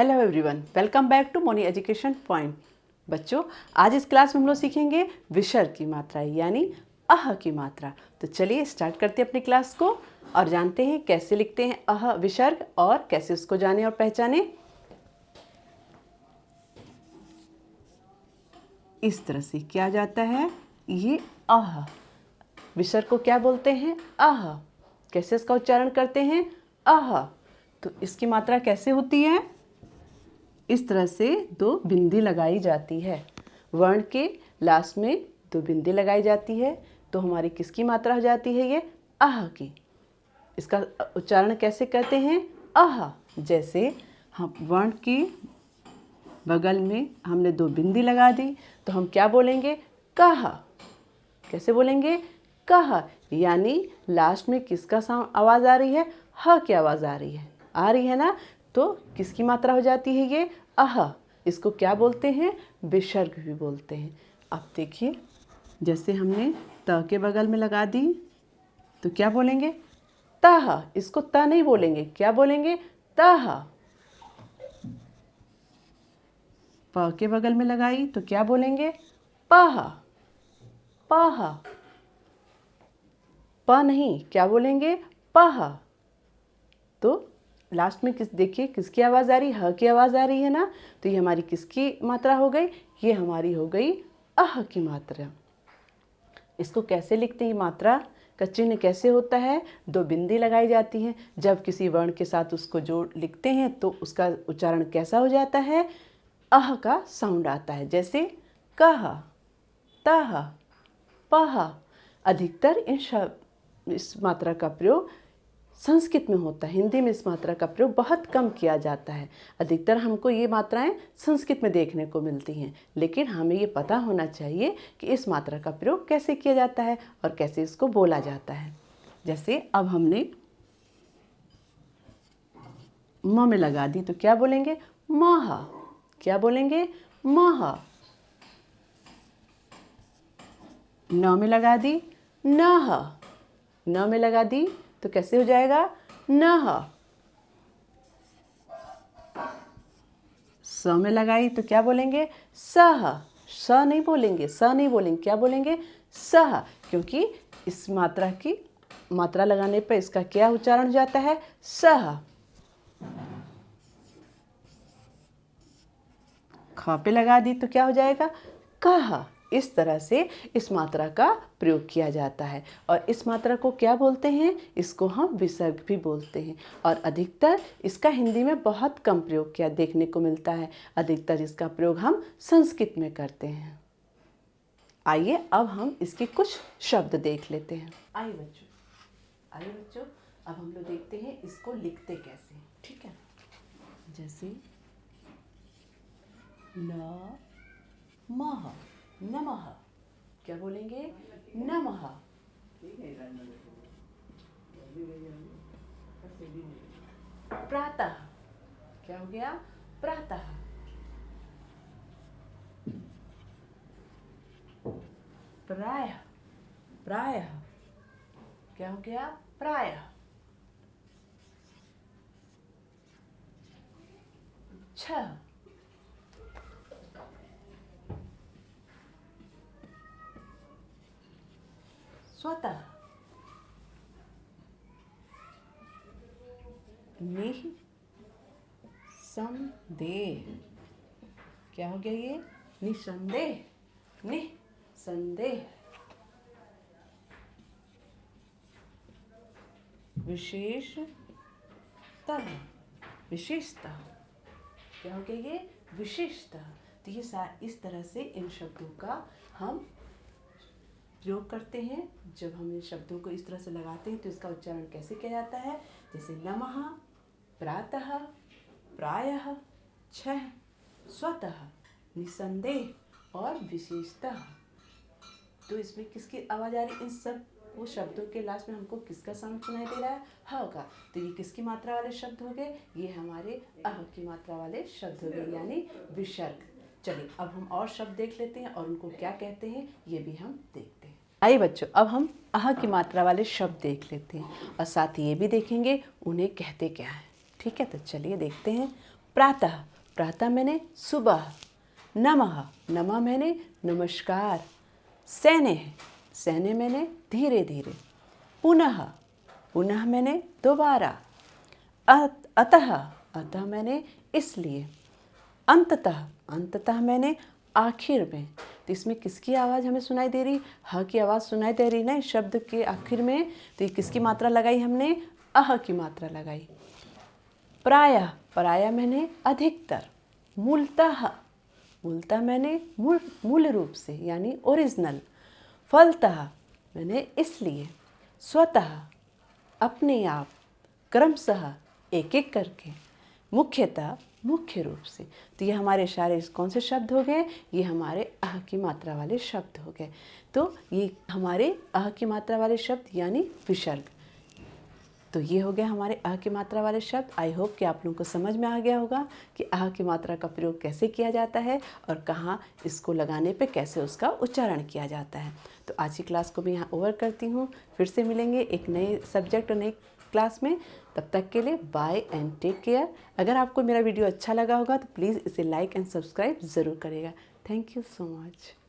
Hello everyone, welcome back to Moni education point. बच्चों, आज इस क्लास में हम लोग सीखेंगे विसर्ग की मात्रा यानी अह की मात्रा। तो चलिए स्टार्ट करते हैं अपनी क्लास को और जानते हैं कैसे लिखते हैं अह विसर्ग और कैसे उसको जाने और पहचाने। इस तरह से क्या जाता है, ये अह विसर्ग को क्या बोलते हैं, अह। कैसे इसका उच्चारण करते हैं, अह। तो इसकी मात्रा कैसे होती है, इस तरह से दो बिंदी लगाई जाती है। वर्ण के लास्ट में दो बिंदी लगाई जाती है तो हमारी किसकी मात्रा हो जाती है, ये आह की। इसका उच्चारण कैसे करते हैं, आह। जैसे हम वर्ण की बगल में हमने दो बिंदी लगा दी तो हम क्या बोलेंगे, कहा। कैसे बोलेंगे, कहा। यानी लास्ट में किसका आवाज़ आ रही है, ह की आवाज़ आ रही है ना। तो किसकी मात्रा हो जाती है, ये अह। इसको क्या बोलते हैं, विसर्ग भी बोलते हैं। अब देखिए, जैसे हमने त के बगल में लगा दी तो क्या बोलेंगे, तह। इसको त नहीं बोलेंगे, क्या बोलेंगे, तह। प के बगल में लगाई तो क्या बोलेंगे, पह। पह। प नहीं, क्या बोलेंगे, पह। तो लास्ट में देखिए किसकी आवाज़ आ रही है, ह की आवाज़ आ रही है ना। तो ये हमारी किसकी मात्रा हो गई, ये हमारी हो गई अह की मात्रा। इसको कैसे लिखते हैं, मात्रा का चिन्ह कैसे होता है, दो बिंदी लगाई जाती हैं। जब किसी वर्ण के साथ उसको जोड़ लिखते हैं तो उसका उच्चारण कैसा हो जाता है, अह का साउंड आता है। जैसे कह, तह, पह। अधिकतर इस मात्रा का प्रयोग संस्कृत में होता है। हिंदी में इस मात्रा का प्रयोग बहुत कम किया जाता है। अधिकतर हमको ये मात्राएं संस्कृत में देखने को मिलती हैं, लेकिन हमें ये पता होना चाहिए कि इस मात्रा का प्रयोग कैसे किया जाता है और कैसे इसको बोला जाता है। जैसे अब हमने म में लगा दी तो क्या बोलेंगे, मह। क्या बोलेंगे, मह। न में लगा दी, नह। न में लगा दी तो कैसे हो जाएगा, नह। स में लगाई तो क्या बोलेंगे, सह। स नहीं बोलेंगे, स नहीं बोलेंगे, क्या बोलेंगे, सह। क्योंकि इस मात्रा की मात्रा लगाने पर इसका क्या उच्चारण हो जाता है, सह। ख पे लगा दी तो क्या हो जाएगा, कह। इस तरह से इस मात्रा का प्रयोग किया जाता है। और इस मात्रा को क्या बोलते हैं, इसको हम विसर्ग भी बोलते हैं। और अधिकतर इसका हिंदी में बहुत कम प्रयोग किया देखने को मिलता है। अधिकतर इसका प्रयोग हम संस्कृत में करते हैं। आइए अब हम इसके कुछ शब्द देख लेते हैं। आइए बच्चों, अब हम लोग देखते हैं इसको लिखते कैसे, ठीक है। जैसे न मह, नमः। क्या बोलेंगे, नमः। प्रातः, क्या हो गया, प्रातः। प्रायः, प्रायः। क्या हो गया, प्रायः। छः, स्वतः। निःसंदेह। क्या हो गया ये, निःसंदेह, निःसंदेह। विशेषतः, विशेषतः। क्या हो गया ये, विशेषतः। तो ये इस तरह से इन शब्दों का हम प्रयोग करते हैं। जब हम इन शब्दों को इस तरह से लगाते हैं तो इसका उच्चारण कैसे किया जाता है, जैसे नमः, प्रातः, प्रायः, छः, स्वतः, निसंदेह और विशेषतः। तो इसमें किसकी आवाज़ आ रही है, इन सब वो शब्दों के लास्ट में हमको किसका साउंड सुनाई दे रहा है, ह का। तो ये किसकी मात्रा वाले शब्द हो गए, ये हमारे अह की मात्रा वाले शब्द हो गए, यानी विसर्ग। चलिए अब हम और शब्द देख लेते हैं और उनको क्या कहते हैं ये भी हम देखते हैं। आइए बच्चों, अब हम अह की मात्रा वाले शब्द देख लेते हैं और साथ ही ये भी देखेंगे उन्हें कहते क्या है, ठीक है। तो चलिए देखते हैं। प्रातः, प्रातः मैंने सुबह। नमः, नमः मैंने नमस्कार। सैन्य, सैन्य मैंने धीरे धीरे। पुनः, पुनः मैंने दोबारा। अतः, अतः मैंने इसलिए। अंततः, अंततः मैंने आखिर में। तो इसमें किसकी आवाज़ हमें सुनाई दे रही? ह की आवाज़ सुनाई दे रही ना इस शब्द के आखिर में। तो ये किसकी मात्रा लगाई हमने? अह की मात्रा लगाई। प्रायः, प्रायः मैंने अधिकतर। मूलतः, मूलतः मैंने मूल रूप से यानी ओरिजिनल। फलतः मैंने इसलिए। स्वतः, अपने आप। क्रमशः, एक एक करके। मुख्यतः, मुख्य रूप से। तो ये हमारे सारे कौन से शब्द हो गए? ये हमारे अह की मात्रा वाले शब्द हो गए। तो ये हमारे अह की मात्रा वाले शब्द यानी विसर्ग। तो ये हो गया हमारे अह की मात्रा वाले शब्द। आई होप कि आप लोगों को समझ में आ गया होगा कि अह की मात्रा का प्रयोग कैसे किया जाता है और कहाँ इसको लगाने पे कैसे उसका उच्चारण किया जाता है। तो आज की क्लास को मैं यहाँ ओवर करती हूँ। फिर से मिलेंगे एक नए सब्जेक्ट और नई क्लास में। तब तक के लिए बाय एंड टेक केयर। अगर आपको मेरा वीडियो अच्छा लगा होगा तो प्लीज़ इसे लाइक एंड सब्सक्राइब ज़रूर करेगा। Thank you so much.